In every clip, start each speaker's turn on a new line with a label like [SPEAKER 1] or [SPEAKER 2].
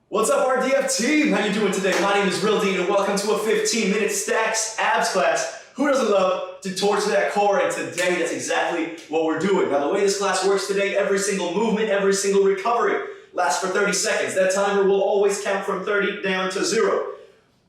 [SPEAKER 1] What's up, RDF team? How you doing today? My name is rilde and welcome to a 15-minute stacks abs class. Who doesn't love to torture that core? And today, that's exactly what we're doing. Now, the way this class works today, every single movement, every single recovery lasts for 30 seconds. That timer will always count from 30 down to 0.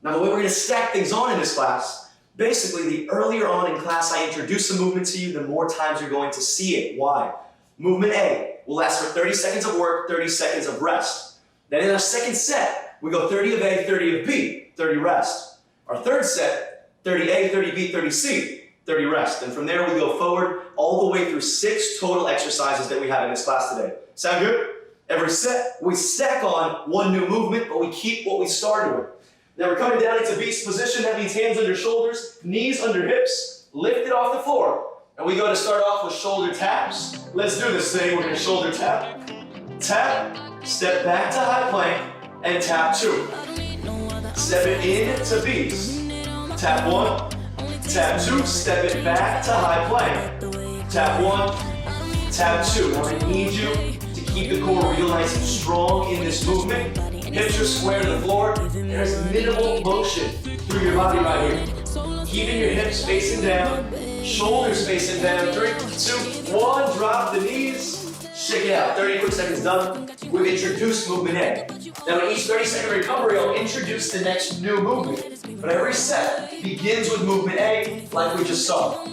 [SPEAKER 1] Now, the way we're going to stack things on in this class, basically, the earlier on in class I introduce a movement to you, the more times you're going to see it. Why? Movement A will last for 30 seconds of work, 30 seconds of rest. Then in our second set, we go 30 of A, 30 of B, 30 rest. Our third set, 30A, 30B, 30C, 30 rest. And from there we go forward all the way through 6 total exercises that we have in this class today. Sound good? Every set, we stack on one new movement, but we keep what we started with. Now we're coming down into beast position. That means hands under shoulders, knees under hips, lifted off the floor. And we go to start off with shoulder taps. Let's do this thing. We're going to shoulder tap, tap, step back to high plank, and tap 2. Step it in to beast. Tap 1, tap 2, step it back to high plank. Tap 1, tap 2. Now I need you to keep the core real nice and strong in this movement. Hips are square to the floor. There's minimal motion through your body right here. Keeping your hips facing down, shoulders facing down. 3, 2, 1, drop the knees. Shake it out. 30 quick seconds done. We've introduced movement A. Now in each 30-second recovery, I'll introduce the next new movement. But every set begins with movement A, like we just saw.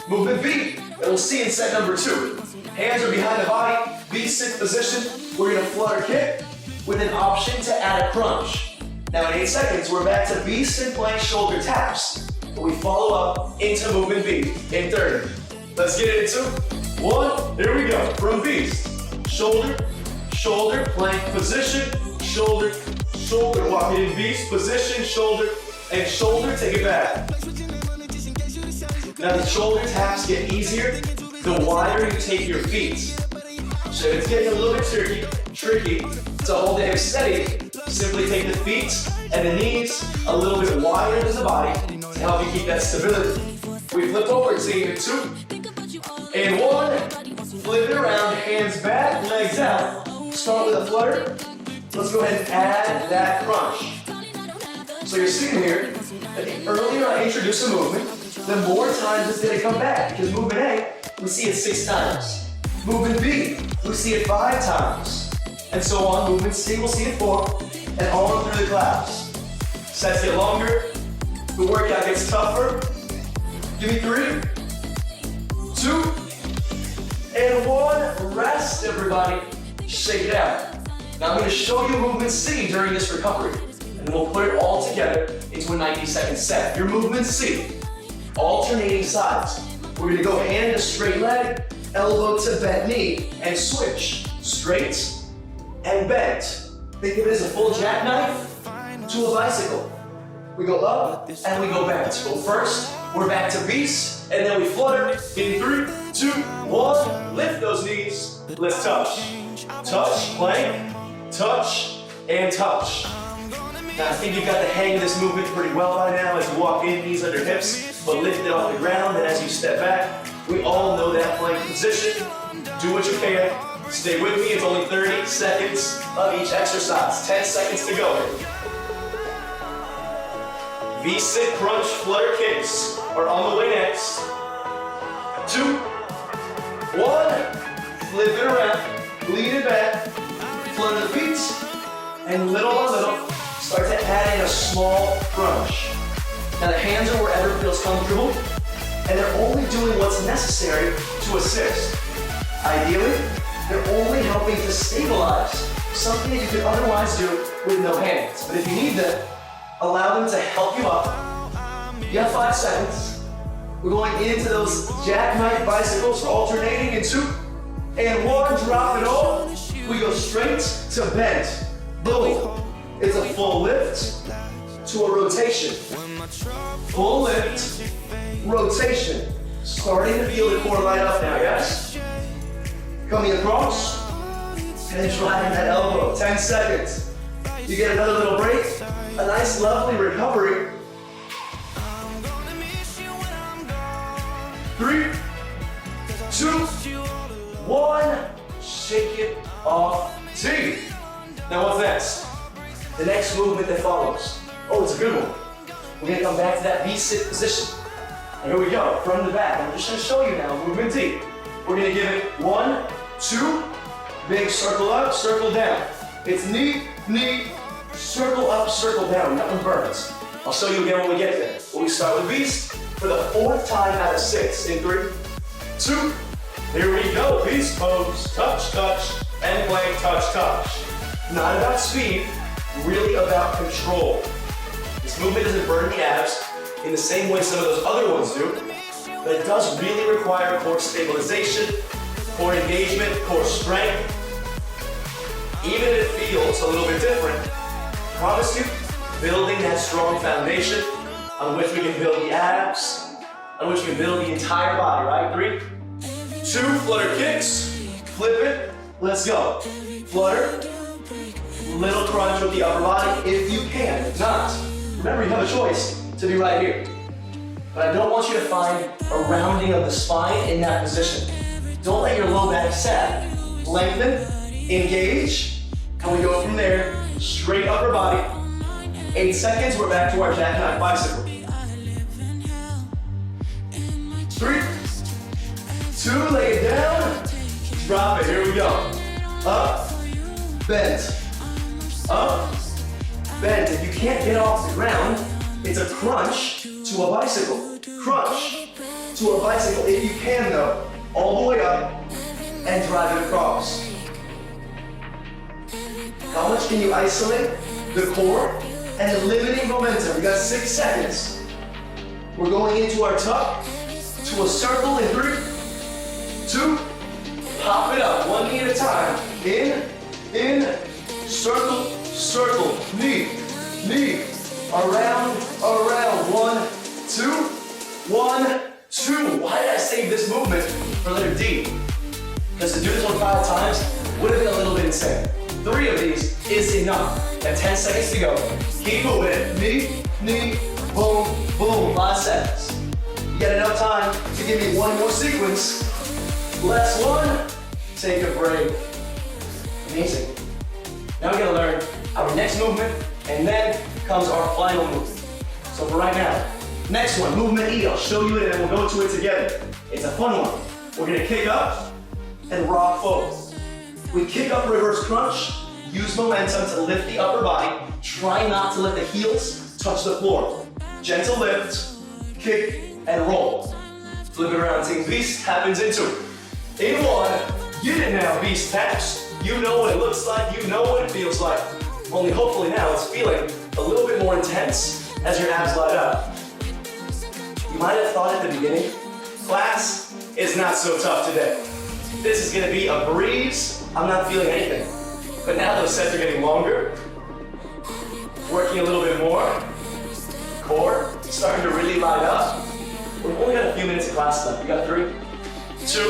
[SPEAKER 1] Movement B, that we'll see in set number 2. Hands are behind the body, V-sit position. We're gonna flutter kick with an option to add a crunch. Now in 8 seconds, we're back to V-sit plank shoulder taps. But we follow up into movement B in 30. Let's get it in 2, 1, here we go. From beast, shoulder, shoulder, plank position, shoulder, shoulder, walk it in beast, position, shoulder, and shoulder, take it back. Now the shoulder taps get easier the wider you take your feet. So if it's getting a little bit tricky to hold the hips steady, simply take the feet and the knees a little bit wider than the body to help you keep that stability. We flip over, team in 2, and 1, flip it around, hands back, legs out. Start with a flutter. Let's go ahead and add that crunch. So you're seeing here that the earlier I introduce a movement, the more times it's going to come back. Because movement A, we see it 6 times. Movement B, we see it 5 times. And so on. Movement C, we'll see it 4. And on through the class. Sets get longer. The workout gets tougher. Give me 3, 2, and 1. Rest, everybody. Shake it out. Now I'm going to show you movement C during this recovery, and then we'll put it all together into a 90-second set. Your movement C, alternating sides. We're going to go hand to straight leg, elbow to bent knee, and switch. Straight and bent. Think of it as a full jackknife to a bicycle. We go up and we go bent. So first, we're back to beast, and then we flutter in 3, 2, 1. Lift those knees. Let's touch. Touch, plank, touch, and touch. Now I think you've got the hang of this movement pretty well by now as you walk in, knees under hips, but lift it off the ground, and as you step back, we all know that plank position. Do what you can. Stay with me, it's only 30 seconds of each exercise. 10 seconds to go. V-sit crunch flutter kicks are on the way next. 2, 1, flip it around, lean it back, flutter the feet, and little by little, start to add in a small crunch. Now the hands are wherever it feels comfortable, and they're only doing what's necessary to assist. Ideally, they're only helping to stabilize, something that you could otherwise do with no hands. But if you need them, allow them to help you up. You have 5 seconds. We're going into those jackknife bicycles, alternating in 2, and 1, drop it all. We go straight to bent. Boom. It's a full lift to a rotation. Full lift, rotation. Starting to feel the core light up now, yes? Coming across, and driving that elbow. 10 seconds. You get another little break, a nice lovely recovery. 3, 2, 1, shake it off, T. Now what's next? the next movement that follows. Oh, it's a good one. We're gonna come back to that V-sit position. And here we go, from the back. I'm just gonna show you now, movement D. We're gonna give it 1, 2, big circle up, circle down. It's knee, knee, circle up, circle down. That one burns. I'll show you again when we get there. When we start with beast for the 4th time out of 6. In 3, 2, here we go. Beast pose, touch, touch, and plank, touch, touch. Not about speed, really about control. This movement doesn't burn the abs in the same way some of those other ones do, but it does really require core stabilization, core engagement, core strength. Even if it feels a little bit different, I promise you, building that strong foundation on which we can build the abs, on which we can build the entire body, right? 3, 2, flutter kicks, flip it, let's go. Flutter, little crunch with the upper body if you can. If not, remember you have a choice to be right here. But I don't want you to find a rounding of the spine in that position. Don't let your low back sag. Lengthen, engage, and we go from there, straight upper body. 8 seconds, we're back to our jackknife bicycle. 3, 2, lay it down, drop it, here we go. Up, bend, up, bend. If you can't get off the ground, it's a crunch to a bicycle. Crunch to a bicycle. If you can though, all the way up and drive it across. How much can you isolate the core and eliminating momentum? We got 6 seconds. We're going into our tuck to a circle in 3, 2, pop it up, one knee at a time. In, circle, circle, knee, knee, around, 1, 2, 1, 2. Why did I save this movement for letter D? Because to do this one 5 times would have been a little bit insane. 3 of these is enough. Got 10 seconds to go. Keep moving. Knee, knee, boom, boom. 5 seconds. You got enough time to give me one more sequence. Last one. Take a break. Amazing. Now we're gonna learn our next movement, and then comes our final movement. So for right now, next one, movement E. I'll show you it and we'll go to it together. It's a fun one. We're gonna kick up and rock forward. We kick up reverse crunch, use momentum to lift the upper body. Try not to let the heels touch the floor. Gentle lift, kick, and roll. Flip it around, team beast happens in 2. In 1, get it now, beast taps. You know what it looks like, you know what it feels like. Only hopefully now it's feeling a little bit more intense as your abs light up. You might have thought at the beginning, class is not so tough today. This is gonna be a breeze. I'm not feeling anything. But now those sets are getting longer, working a little bit more. Core starting to really light up. We've only got a few minutes of class left. You got 3, 2,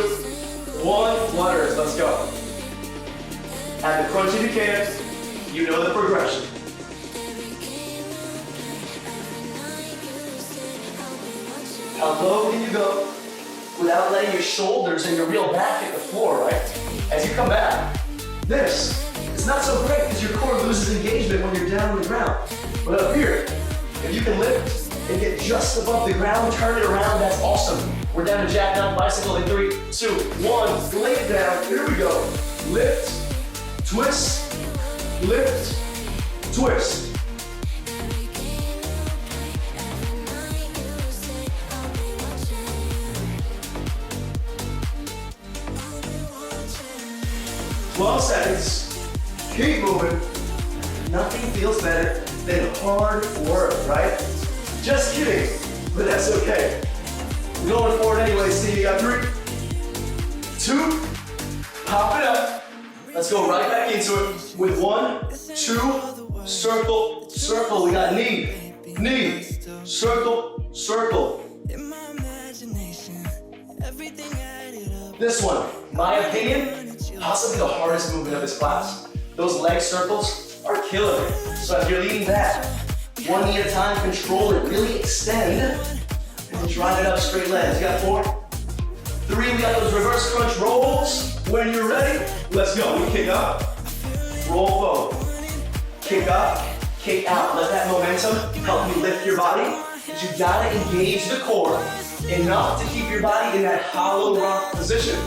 [SPEAKER 1] 1, flutters, let's go. At the crunch if you can, you know the progression. How low can you go without letting your shoulders and your real back hit the floor, right? As you come back, this is not so great because your core loses engagement when you're down on the ground. But up here, if you can lift and get just above the ground, turn it around, that's awesome. We're down to jackknife bicycle in 3, 2, 1, lay it down, here we go. Lift, twist, lift, twist. Twelve seconds. Keep moving. Nothing feels better than hard work, right? Just kidding, but that's okay. We're going forward anyway, Steve. You got 3, 2, pop it up. Let's go right back into it with 1, 2, circle, circle. We got knee, knee, circle, circle. This one, my opinion, possibly the hardest movement of this class. Those leg circles are killing it. So as you're leaning back, one knee at a time, control it, really extend, and drive it up straight legs. You got 4, 3, we got those reverse crunch rolls. When you're ready, let's go. We kick up, roll forward. Kick up, kick out. Let that momentum help you lift your body. But you gotta engage the core enough to keep your body in that hollow rock position.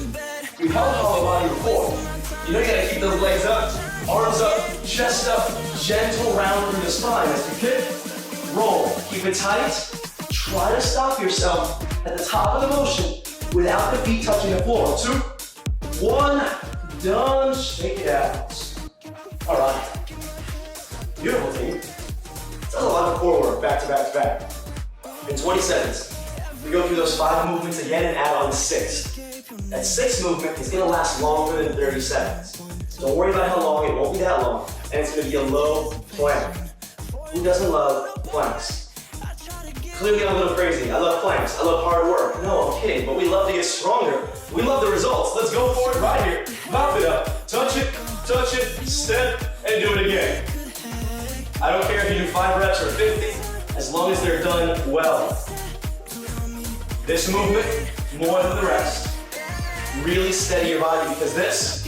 [SPEAKER 1] You held hollow body before. You know you gotta keep those legs up, arms up, chest up, gentle round through the spine as you kick, roll. Keep it tight. Try to stop yourself at the top of the motion without the feet touching the floor. 2, 1, done. Shake it out. All right. Beautiful, team. That's a lot of core work, back to back to back. In 20 seconds, we go through those 5 movements again and add on 6. That 6th movement is gonna last longer than 30 seconds. Don't worry about how long, it won't be that long. And it's gonna be a low plank. Who doesn't love planks? Clearly I'm a little crazy. I love planks, I love hard work. No, I'm kidding, but we love to get stronger. We love the results. Let's go for it right here. Pop it up, touch it, step, and do it again. I don't care if you do 5 reps or 50, as long as they're done well. This movement, more than the rest. Really steady your body because this,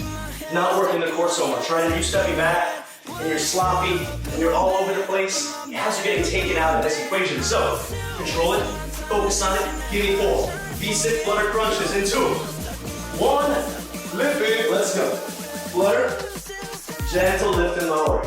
[SPEAKER 1] not working the core so much, right? If you're stepping back and you're sloppy and you're all over the place, as you're getting taken out of this equation. So, control it, focus on it, give me 4. V6 flutter crunches in 2. 1, lift it, let's go. Flutter, gentle lift and lower.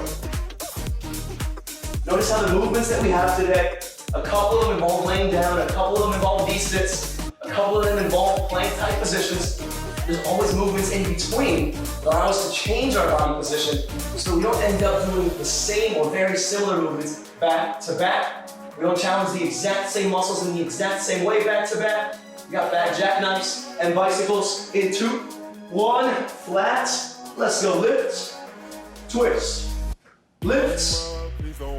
[SPEAKER 1] Notice how the movements that we have today, a couple of them involve laying down, a couple of them involve V-sits, a couple of them involve plank type positions. There's always movements in between that allow us to change our body position so we don't end up doing the same or very similar movements back to back. We don't challenge the exact same muscles in the exact same way back to back. We got bad jackknives and bicycles in 2, 1, flat. Let's go, lift, twist, lift,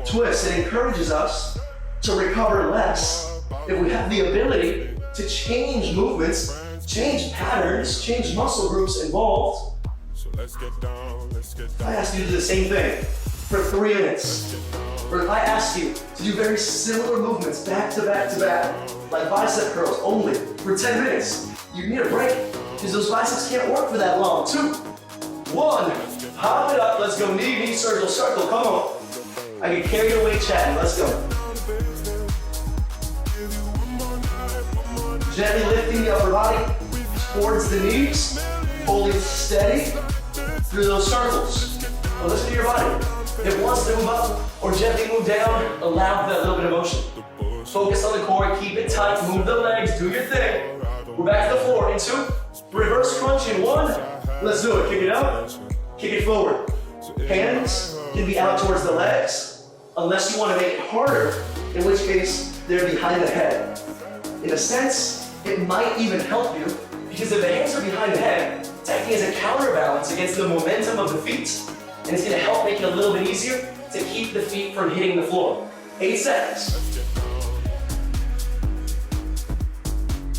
[SPEAKER 1] twist. It encourages us to recover less if we have the ability to change movements, change patterns, change muscle groups involved. If I ask you to do the same thing for 3 minutes, or if I ask you to do very similar movements back to back to back, like bicep curls only for 10 minutes, you need a break because those biceps can't work for that long. 2, 1, hop it up, let's go, knee, circle, circle, come on. I get carried away chatting, let's go. Gently lifting the upper body towards the knees, holding steady through those circles. Now listen to your body. If it wants to move up or gently move down, allow for that little bit of motion. Focus on the core, keep it tight, move the legs, do your thing. We're back to the floor in 2, reverse crunch in 1. Let's do it, kick it out, kick it forward. Hands can be out towards the legs, unless you want to make it harder, in which case they're behind the head. In a sense, it might even help you, because if the hands are behind the head, it's acting as a counterbalance against the momentum of the feet, and it's going to help make it a little bit easier to keep the feet from hitting the floor. 8 seconds.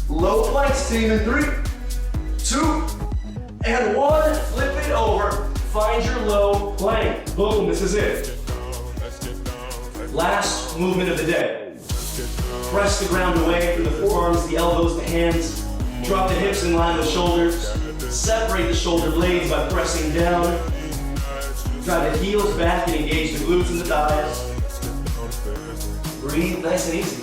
[SPEAKER 1] Low planks, team, in 3, 2, and 1. Flip it over. Find your low plank. Boom, this is it. Last movement of the day. Press the ground away through the forearms, the elbows, the hands. Drop the hips in line with shoulders. Separate the shoulder blades by pressing down. Drive the heels back and engage the glutes and the thighs. Breathe nice and easy.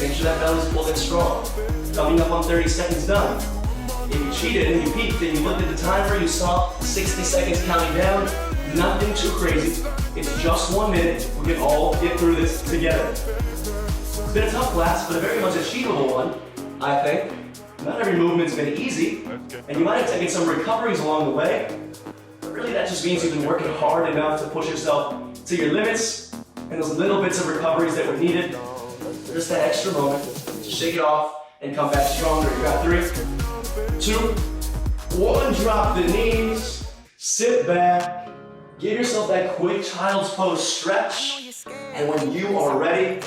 [SPEAKER 1] Make sure that belly's pulled in strong. Coming up on 30 seconds done. If you cheated and you peaked and you looked at the timer, you saw 60 seconds counting down. Nothing too crazy. It's just 1 minute. We can all get through this together. It's been a tough class, but a very much achievable one, I think. Not every movement's been easy, and you might have taken some recoveries along the way, but really that just means you've been working hard enough to push yourself to your limits, and those little bits of recoveries that were needed, just that extra moment to shake it off and come back stronger. You got 3, 2, 1, drop the knees, sit back, give yourself that quick child's pose stretch, and when you are ready,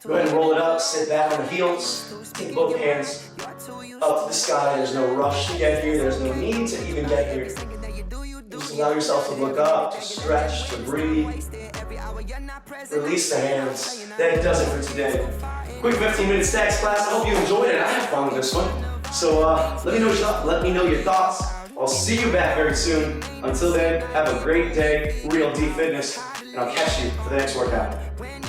[SPEAKER 1] go ahead and roll it up, sit back on the heels, take both hands up to the sky. There's no rush to get here, there's no need to even get here. Just allow yourself to look up, to stretch, to breathe. Release the hands. That does it for today. Quick 15-minute stacks class. I hope you enjoyed it. I had fun with this one. So let me know your thoughts. I'll see you back very soon. Until then, have a great day. Real D Fitness. and I'll catch you for the next workout.